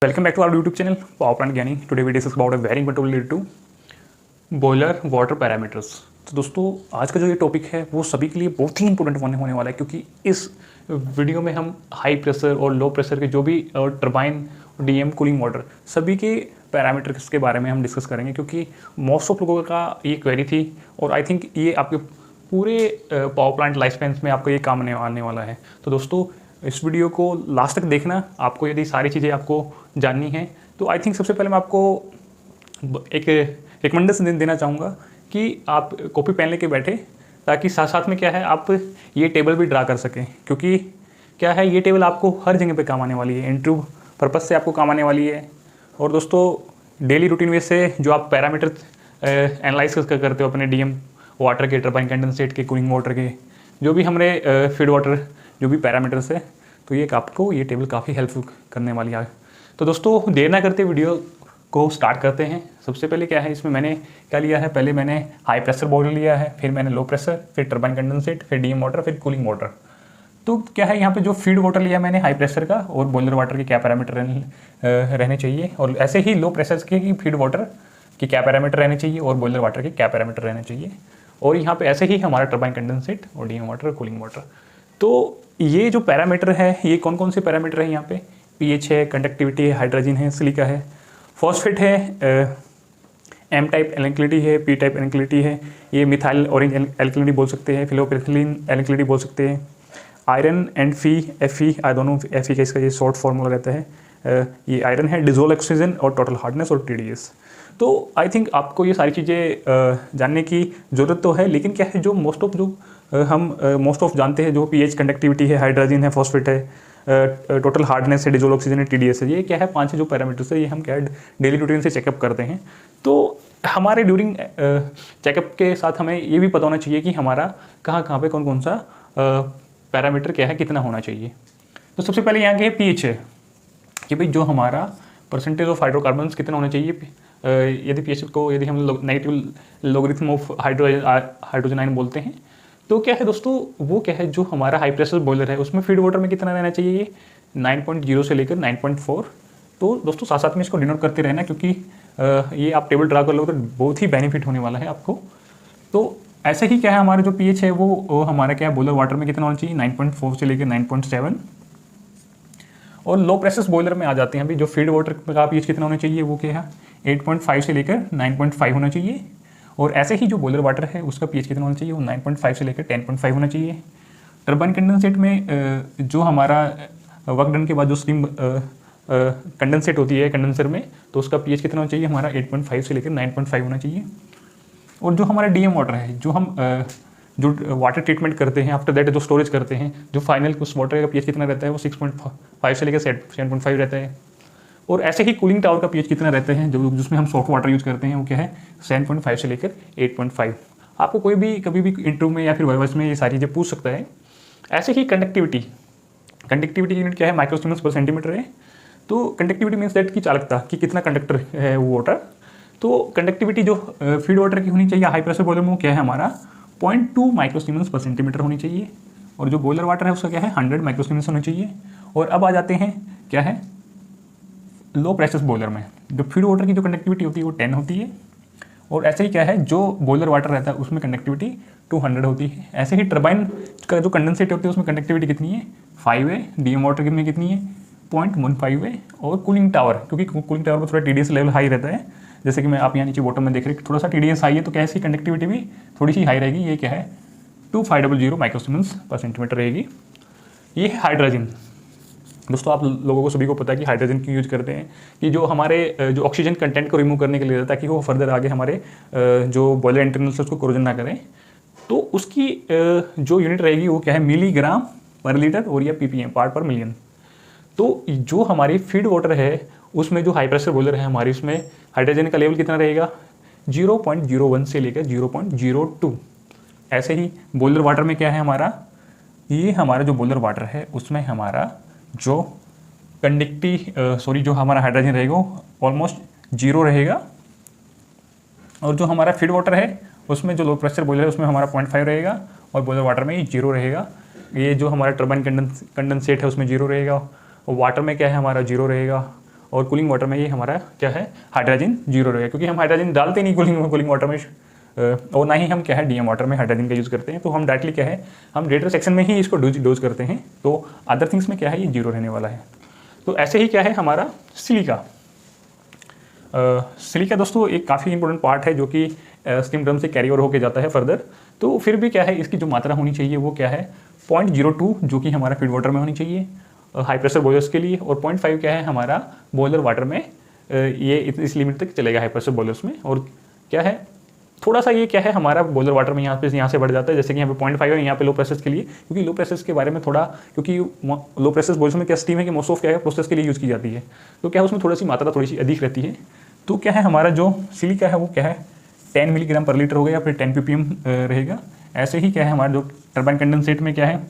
Welcome back to our YouTube channel, Power Plant Gyani. Today we discuss about a very important related to boiler water parameters. तो दोस्तों आज का जो ये topic है वो सभी के लिए बहुत ही इंपॉर्टेंट होने वाला है, क्योंकि इस वीडियो में हम हाई प्रेशर और लो प्रेशर के जो भी टरबाइन, डीएम, कूलिंग वाटर सभी के पैरामीटर्स के बारे में हम डिस्कस करेंगे, क्योंकि मोस्ट ऑफ लोगों का ये क्वेरी थी और आई थिंक ये आपके पूरे पावर प्लांट लाइफ स्पैन में आपको ये काम आने वाला है। तो दोस्तों इस वीडियो को लास्ट तक देखना। आपको यदि सारी चीज़ें आपको जाननी है तो आई थिंक सबसे पहले मैं आपको एक रिकमेंडेशन देना चाहूँगा कि आप कॉपी पेन लेके बैठे, ताकि साथ साथ में क्या है आप ये टेबल भी ड्रा कर सकें, क्योंकि क्या है ये टेबल आपको हर जगह पे काम आने वाली है, इंटरव्यू पर्पज़ से आपको काम आने वाली है। और दोस्तों डेली रूटीन वे से जो आप पैरामीटर एनालाइज करते हो अपने डीएम वाटर के, टरबाइन कंडेंसेट के, कूलिंग वाटर के, जो भी हमारे फीड वाटर जो भी पैरामीटर्स है, तो ये आपको ये टेबल काफ़ी हेल्पफुल करने वाली है। तो दोस्तों देर ना करते वीडियो को स्टार्ट करते हैं। सबसे पहले क्या है इसमें मैंने क्या लिया है, पहले मैंने हाई प्रेशर बॉयलर लिया है, फिर मैंने लो प्रेशर, फिर टरबाइन कंडेंसेट, फिर डीएम वाटर, फिर कूलिंग वाटर। तो क्या है यहाँ पे जो फीड वाटर लिया मैंने हाई प्रेशर का, और बॉयलर वाटर के क्या पैरामीटर रहने चाहिए, और ऐसे ही लो प्रेशर के फीड वाटर के क्या पैरामीटर रहने चाहिए, और बॉयलर वाटर के क्या पैरामीटर रहने चाहिए, और यहाँ पे ऐसे ही हमारा टरबाइन कंडेंसेट और डीएम वाटर, कूलिंग वाटर। तो ये जो पैरामीटर है ये कौन कौन से पैरामीटर है यहाँ पे, पीएच है, कंडक्टिविटी है, हाइड्रोजन है, सिलिका है, फॉस्फेट है, एम टाइप एल्कलिनिटी है, पी टाइप एल्कलिनिटी है, ये मिथाइल ऑरेंज एल्कलिनिटी बोल सकते हैं, फिलोपेथिलीन एल्कलिनिटी बोल सकते हैं, आयरन एंड एफ दोनों एफ का इसका ये शॉर्ट फॉर्मूला रहता है। ये आयरन है, डिजोल्व ऑक्सीजन और टोटल हार्डनेस और टीडीएस। तो आई थिंक आपको ये सारी चीज़ें जानने की ज़रूरत तो है, लेकिन क्या है जो मोस्ट ऑफ जानते हैं, जो पीएच, कंडक्टिविटी है, हाइड्रोजन है, फॉस्फेट है, टोटल हार्डनेस है, डिजोल्व ऑक्सीजन है, टीडीएस है, ये क्या है 5 जो पैरामीटर्स है, ये हम क्या डेली रूटीन से चेकअप करते हैं। तो हमारे ड्यूरिंग चेकअप के साथ हमें ये भी पता होना चाहिए कि हमारा कहाँ पे कौन कौन सा पैरामीटर क्या है, कितना होना चाहिए। तो सबसे पहले यहाँ के पीएच है कि भाई जो हमारा परसेंटेज ऑफ हाइड्रोकार्बन्स कितना होना चाहिए। यदि पीएच को यदि हम negative logarithm of hydrogen ion बोलते हैं, तो क्या है दोस्तों वो क्या है जो हमारा हाई प्रेशर बॉयलर है उसमें फीड वाटर में कितना रहना चाहिए, ये 9.0 से लेकर 9.4। तो दोस्तों साथ साथ में इसको डिनोट करते रहना, क्योंकि ये आप टेबल ड्रा कर लो तो बहुत ही बेनिफिट होने वाला है आपको। तो ऐसे ही क्या है हमारा जो पीएच है वो हमारा क्या है बॉयलर वाटर में कितना होना चाहिए, 9.4 से लेकर 9.7। और लो प्रेशर बॉयलर में आ जाते हैं अभी, जो फीड वाटर का पीएच कितना होना चाहिए वो क्या है 8.5 से लेकर 9.5 होना चाहिए। और ऐसे ही जो बॉयलर वाटर है उसका पीएच कितना होना चाहिए, वो 9.5 से लेकर 10.5 होना चाहिए। टरबाइन कंडेंसेट में जो हमारा वर्क डन के बाद जो स्टीम कंडेंसेट होती है कंडेंसर में, तो उसका पीएच कितना होना चाहिए हमारा 8.5 से लेकर 9.5 होना चाहिए। और जो हमारा डीएम वाटर है, जो हम जो वाटर ट्रीटमेंट करते हैं, आफ्टर दैट जो स्टोरेज करते हैं, जो फाइनल उस वाटर का पीएच कितना रहता है वो 6.5 से लेकर 7.5 रहता है। और ऐसे ही कूलिंग टावर का पीएच कितना रहता है, जो जिसमें हम सॉफ्ट वाटर यूज़ करते हैं, वो क्या है 7.5 से लेकर 8.5। आपको कोई भी कभी भी इंटरव्यू में या फिर वाइवास में ये सारी चीज़ें पूछ सकता है। ऐसे ही कंडक्टिविटी यूनिट क्या है, माइक्रोसीमेंस पर सेंटीमीटर है। तो कंडक्टिविटी मीन्स दैट की चालकता कि कितना कंडक्टर है वो वाटर। तो कंडक्टिविटी जो फीड वाटर की होनी चाहिए हाई प्रेशर बॉयलर में, वो क्या है हमारा 0.2 माइक्रोसीमेंस पर सेंटीमीटर होनी चाहिए। और जो बॉयलर वाटर है उसका क्या है 100 माइक्रोसीमेंस होना चाहिए। और अब आ जाते हैं क्या है लो प्रेशर बॉयलर में, जो फीड वाटर की जो कंडक्टिविटी होती है वो 10 होती है। और ऐसे ही क्या है जो बॉयलर वाटर रहता है उसमें कंडक्टिविटी 200 होती है। ऐसे ही टरबाइन का जो कंडेंसेट होती है उसमें कंडक्टिविटी कितनी है 5 है, डीएम वाटर में कितनी है 0.15 है। और कूलिंग टावर, क्योंकि कूलिंग टावर में थोड़ा टीडीएस लेवल हाई रहता है, जैसे कि मैं आप यहाँ नीचे बॉटम में देख रहे हैं थोड़ा सा टीडीएस हाई है, तो कैसी कंडक्टिविटी भी थोड़ी सी हाई रहेगी। ये क्या है 2500 माइक्रोसीमेंस पर सेंटीमीटर रहेगी। ये है हाइड्रोजन। दोस्तों आप लोगों को सभी को पता है कि हाइड्रोजन क्यों यूज करते हैं, कि जो हमारे जो ऑक्सीजन कंटेंट को रिमूव करने के लिए, ताकि वो फर्दर आगे हमारे जो बॉयलर इंटरनल से उसको कोरोजन ना करें। तो उसकी जो यूनिट रहेगी वो क्या है मिलीग्राम पर लीटर, और या पीपीएम पार्ट पर मिलियन। तो जो हमारी फीड वाटर है उसमें जो हाई प्रेशर बॉयलर है हमारी, उसमें हाइड्रोजन का लेवल कितना रहेगा 0.01 से लेकर 0.02। ऐसे ही बॉयलर वाटर में क्या है हमारा, ये हमारा जो बॉयलर वाटर है उसमें हमारा जो जो हमारा हाइड्रोजन रहेगा ऑलमोस्ट 0 रहेगा। और जो हमारा फीड वाटर है उसमें जो लो प्रेशर बॉयलर है उसमें हमारा 0.5 रहेगा, और बॉयलर वाटर में ये 0 रहेगा। ये जो हमारा टरबाइन कंडेंसेट है उसमें 0 रहेगा, और वाटर में क्या है हमारा 0 रहेगा। और कूलिंग वाटर में ये हमारा क्या है, हाइड्रोजन जीरो रहेगा, क्योंकि हम हाइड्रोजन डालते नहीं कूलिंग वाटर में, और ना ही हम क्या है डीएम वाटर में हाइड्रोजन का यूज़ करते हैं। तो हम डायरेक्टली क्या है, हम रेडिएटर सेक्शन में ही इसको डोज करते हैं। तो अदर थिंग्स में क्या है, ये जीरो रहने वाला है। तो ऐसे ही क्या है हमारा सिलिका। सिलिका दोस्तों एक काफ़ी इंपॉर्टेंट पार्ट है जो कि स्टीम ड्रम से कैरी ओवर होकर जाता है फर्दर। तो फिर भी क्या है, इसकी जो मात्रा होनी चाहिए वो क्या है 0.02, जो कि हमारा फीड वाटर में होनी चाहिए हाई प्रेशर बॉयलर्स के लिए, और 0.5 क्या है हमारा बॉयलर वाटर में, ये इस लिमिट तक चलेगा हाई प्रेशर बॉयलर्स में। और क्या है थोड़ा सा ये क्या है हमारा बॉयलर वाटर में यहाँ से बढ़ जाता है, जैसे कि यहाँ पे 0.5 है यहाँ पे लो प्रेशर के लिए, क्योंकि लो प्रेशर के बारे में थोड़ा, क्योंकि लो प्रेशर बॉयलर्स में क्या स्टीम है कि मोस्ट ऑफ क्या है प्रोसेस के लिए यूज़ की जाती है, तो क्या है उसमें थोड़ी सी मात्रा थोड़ी सी अधिक रहती है। तो क्या है हमारा जो सिलिका है वो क्या है 10 मिलीग्राम पर लीटर होगा या फिर 10 ppm रहेगा। ऐसे ही क्या है हमारा जो टर्बाइन कंडेंसेट में क्या है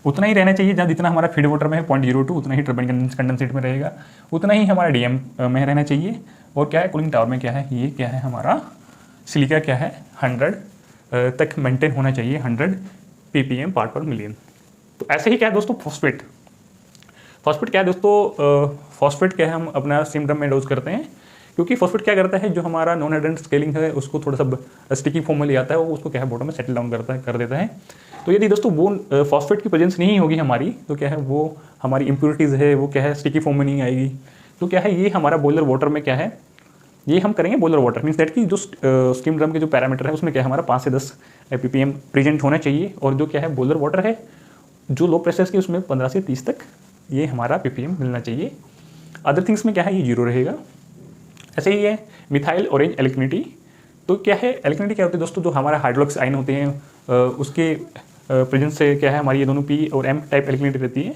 उतना ही रहना चाहिए, जहाँ जितना हमारा फीड वाटर में है 0.02 उतना ही टर्बाइन कंडेंसेट में रहेगा, उतना ही हमारा डीएम में रहना चाहिए। और क्या है कूलिंग टावर में क्या है, ये क्या है हमारा सिलिका क्या है 100 तक मेंटेन होना चाहिए, 100 ppm पार्ट पर मिलियन। तो ऐसे ही क्या है दोस्तों फॉस्फेट क्या है दोस्तों, फॉस्फेट क्या है हम अपना स्टीम ड्रम में डोज करते हैं, क्योंकि फॉस्फेट क्या करता है जो हमारा नॉन हाइड्रेंट स्केलिंग है उसको थोड़ा सा स्टिकी फॉर्म में ले आता है, वो उसको क्या है बॉटम में सेटल डाउन कर देता है। तो यदि दोस्तों वो फॉस्फेट की प्रेजेंस नहीं होगी हमारी, तो क्या है वो हमारी इम्प्योरिटीज़ है वो क्या है स्टिकी फॉर्म में नहीं आएगी। तो क्या है ये हमारा बॉयलर वाटर में क्या है, ये हम करेंगे बॉयलर वाटर मीन्स दैट कि जो स्टीम ड्रम के जो पैरामीटर है उसमें क्या है हमारा 5 से 10 ppm प्रेजेंट होना चाहिए, और जो क्या है बॉयलर वाटर है जो लो प्रेशर के उसमें 15 से 30 तक ये हमारा ppm मिलना चाहिए। अदर थिंग्स में क्या है ये जीरो रहेगा। ऐसे ही है मिथाइल ऑरेंज एल्कनिटी। तो क्या है एल्कनिटी क्या होती है दोस्तों, जो हमारा हाइड्रोक्स आयन होते हैं उसके प्रेजेंस से क्या है हमारी ये दोनों P और M टाइप एल्कनिटी रहती है।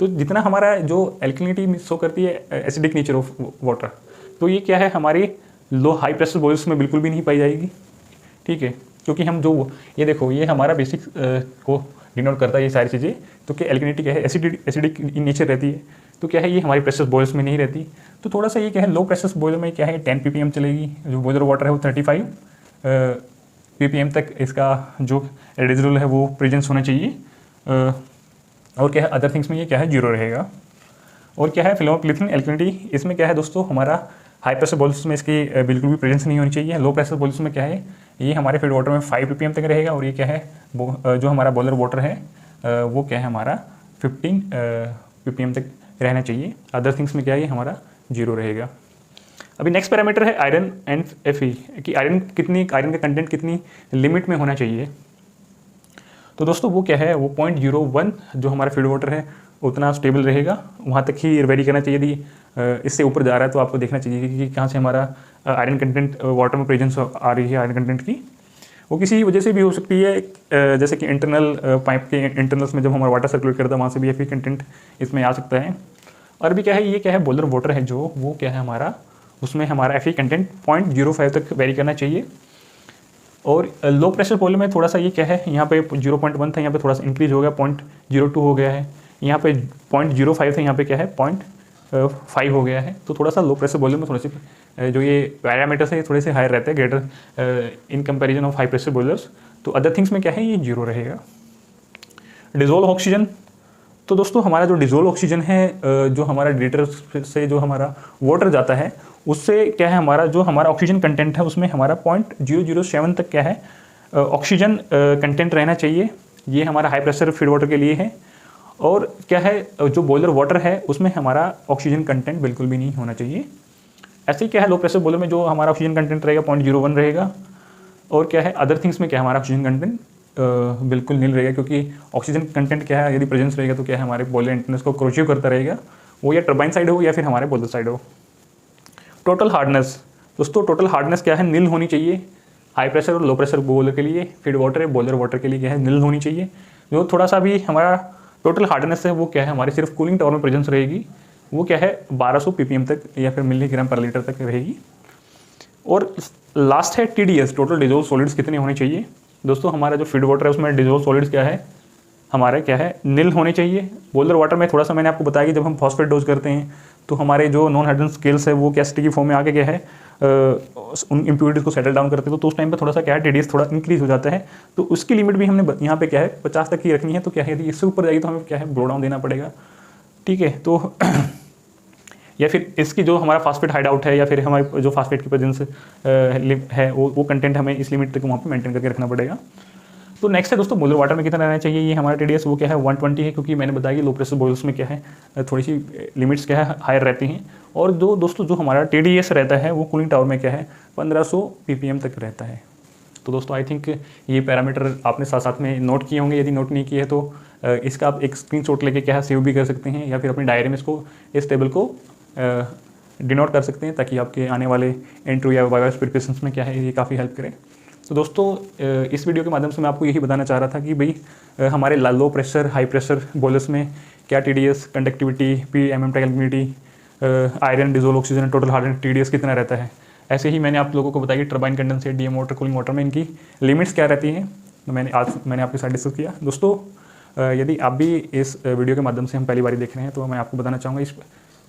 तो जितना हमारा जो एल्कनिटी शो करती है एसिडिक नेचर ऑफ वाटर, तो ये क्या है हमारी लो हाई प्रेशर बॉयल्स में बिल्कुल भी नहीं पाई जाएगी, ठीक है, क्योंकि हम जो ये देखो ये हमारा बेसिक को डिनोट करता है ये सारी चीज़ें। तो क्या एल्कनिटी क्या है एसिडिक इन नेचर रहती है, तो क्या है ये हमारी प्रेशर बॉयल्स में नहीं रहती। तो थोड़ा सा ये क्या है लो प्रेशर बॉयलर में क्या है 10 ppm चलेगी, जो बॉयलर वाटर है वो 35 ppm तक इसका जो रेडिजुअल है वो प्रेजेंस होना चाहिए। और क्या है अदर थिंग्स में ये क्या है जीरो रहेगा। और क्या है फ्लोरोक्लिथिन एल्कनिटी, इसमें क्या है दोस्तों हमारा हाई प्रेशर बॉयल्स में इसकी बिल्कुल भी प्रेजेंस नहीं होनी चाहिए। लो प्रेशर बॉयल्स में क्या है ये हमारे फीड वाटर में 5 ppm तक रहेगा, और ये क्या है जो हमारा बॉयलर वाटर है वो क्या है हमारा 15 ppm तक रहना चाहिए। अदर थिंग्स में क्या है ये हमारा जीरो रहेगा। अभी नेक्स्ट पैरामीटर है आयरन एंड Fe कि आयरन का कंटेंट कितनी लिमिट में होना चाहिए। तो दोस्तों वो क्या है वो 0.01 जो हमारा फीड वाटर है उतना स्टेबल रहेगा, वहाँ तक ही वेरी करना चाहिए। यदि इससे ऊपर जा रहा है तो आपको देखना चाहिए कि कहाँ से हमारा आयरन कंटेंट वाटर में प्रेजेंस आ रही है आयरन कंटेंट की। वो किसी वजह से भी हो सकती है, जैसे कि इंटरनल पाइप के इंटरनल्स में जब हमारा वाटर सर्कुलेट करता है वहाँ से भी Fe कंटेंट इसमें आ सकता है। और भी क्या है ये क्या है बॉयलर वाटर है जो वो क्या है हमारा उसमें हमारा Fe कंटेंट 0.05 तक वेरी करना चाहिए। और लो प्रेशर बॉयलर में थोड़ा सा ये क्या है यहाँ पे 0.1 था, यहाँ पे थोड़ा सा इंक्रीज हो गया 0.02 हो गया है, यहाँ पे 0.05 था, यहाँ पे क्या है 0.5 हो गया है। तो थोड़ा सा लो प्रेशर बॉयलर में थोड़े से जो ये पैरामीटर्स है थोड़े से हायर रहते हैं greater in comparison of high pressure boilers. तो अदर थिंग्स में क्या है ये जीरो रहेगा। डिजोल्व ऑक्सीजन, तो दोस्तों हमारा जो डिजोल्व ऑक्सीजन है जो हमारा रेडिएटर से जो हमारा वाटर जाता है उससे क्या है हमारा जो हमारा ऑक्सीजन कंटेंट है उसमें हमारा 0.007 तक क्या है ऑक्सीजन कंटेंट रहना चाहिए। ये हमारा हाई प्रेशर फीड वाटर के लिए है। और क्या है जो बॉयलर वाटर है उसमें हमारा ऑक्सीजन कंटेंट बिल्कुल भी नहीं होना चाहिए। ऐसे ही क्या है लो प्रेशर बॉयलर में जो हमारा ऑक्सीजन कंटेंट रहेगा 0.01 रहेगा। और क्या है अदर थिंग्स में क्या हमारा ऑक्सीजन कंटेंट बिल्कुल नील रहेगा, क्योंकि ऑक्सीजन कंटेंट क्या है यदि प्रेजेंस रहेगा तो क्या है हमारे बॉयलर इंटरनल्स को क्रोचिव करता रहेगा, वो या टर्बाइन साइड हो या फिर हमारे बॉयलर साइड हो। टोटल हार्डनेस, दोस्तों टोटल हार्डनेस क्या है नील होनी चाहिए हाई प्रेशर और लो प्रेशर बॉयलर के लिए। फीड वाटर है बॉयलर वाटर के लिए क्या है नील होनी चाहिए। जो थोड़ा सा भी हमारा टोटल हार्डनेस है वो क्या है हमारे सिर्फ कूलिंग टावर में प्रेजेंस रहेगी, वो क्या है 1200 ppm तक या फिर मिलीग्राम पर लीटर तक रहेगी। और लास्ट है TDS, टोटल डिजोल्व सॉलिड्स कितने होने चाहिए। दोस्तों हमारा जो फीड वाटर है उसमें डिजोल्व सॉलिड्स क्या है हमारे क्या है नील होने चाहिए। बॉयलर वाटर में थोड़ा सा मैंने आपको बताया कि जब हम फॉस्फेट डोज करते हैं तो हमारे जो नॉन हाइड्रोजन स्केल्स है वो क्या स्टिकी फॉर्म में आके क्या है उन इम्प्योरिटीज़ को सेटल डाउन करते हैं। तो उस टाइम पे थोड़ा सा क्या है TDS थोड़ा इंक्रीज हो जाता है। तो उसकी लिमिट भी हमने यहाँ पे क्या है 50 तक ही रखनी है। तो क्या है यदि इससे ऊपर जाएगी तो हमें क्या है ब्लो डाउन देना पड़ेगा, ठीक है। तो या फिर इसकी जो हमारा फास्फेट हाइड आउट है या फिर हमारे जो फास्फेट की प्रेजेंस है वो कंटेंट हमें इस लिमिट तक वहाँ पे मेंटेन करके रखना पड़ेगा। तो नेक्स्ट है दोस्तों बॉयलर वाटर में कितना रहना चाहिए। ये हमारा TDS वो क्या है 120 है, क्योंकि मैंने बताया कि लो प्रेशर बॉयल्स में क्या है थोड़ी सी लिमिट्स क्या है हायर रहती हैं। और जो दोस्तों जो हमारा TDS रहता है वो कूलिंग टावर में क्या है 1500 ppm तक रहता है। तो दोस्तों आई थिंक ये पैरामीटर आपने साथ साथ में नोट किए होंगे। यदि नोट नहीं किए तो इसका आप एक स्क्रीनशॉट लेके क्या है सेव भी कर सकते हैं या फिर अपनी डायरी में इसको इस टेबल को डिनोट कर सकते हैं, ताकि आपके आने वाले इंटरव्यू या वाइवा प्रिपरेशंस में क्या है ये काफ़ी हेल्प करे। तो दोस्तों इस वीडियो के माध्यम से मैं आपको यही बताना चाह रहा था कि भाई हमारे low pressure high pressure boilers में क्या TDS, कंडक्टिविटी, PMM टेक्निविटी, iron, dissolved oxygen, total hardness TDS कितना रहता है। ऐसे ही मैंने आप लोगों को बताया कि turbine condensate, DM water, cooling water में इनकी लिमिट्स क्या रहती हैं। तो मैंने आपके साथ डिस्कस किया। दोस्तों यदि आप भी इस वीडियो के माध्यम से हम पहली बार देख रहे हैं तो मैं आपको बताना चाहूँगा इस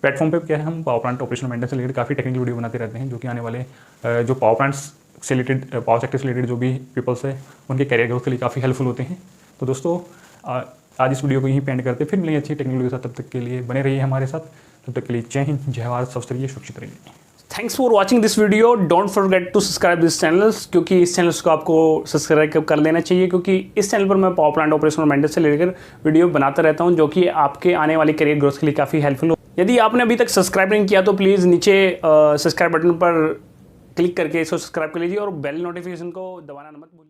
प्लेटफॉर्म पे क्या है हम पावर प्लांट ऑपरेशनल मेंटेनेंस से रिलेटेड काफ़ी टेक्निकल वीडियो बनाते रहते हैं, जो कि आने वाले जो पावर प्लांट्स से रिलेटेड, पावर सेक्टर से रिलेटेड जो भी पीपल्स है उनके कैरियर ग्रोथ के लिए काफ़ी हेल्पफुल होते हैं। तो दोस्तों आज इस वीडियो को यहीं पे एंड करते, फिर मिलेंगे अच्छी टेक्निकल वीडियो के साथ। तब तक के लिए बने रहिए हमारे साथ। तब तक के लिए जय हिंद, जय भारत, स्वस्थ रहिए, सुरक्षित रहिए। Thanks for watching this video. Don't forget to subscribe this channels, क्योंकि इस चैनल्स को आपको सब्सक्राइब कर लेना चाहिए, क्योंकि इस चैनल पर मैं पावर प्लांट ऑपरेशन और मेंटेनेंस से लेकर वीडियो बनाता रहता हूं, जो कि आपके आने वाली करियर ग्रोथ के लिए काफ़ी हेल्पफुल हो। यदि आपने अभी तक सब्सक्राइब नहीं किया तो प्लीज़ नीचे सब्सक्राइब बटन पर क्लिक करके इसको सब्सक्राइब कर लीजिए और बेल नोटिफिकेशन को दबाना मत भूलिए।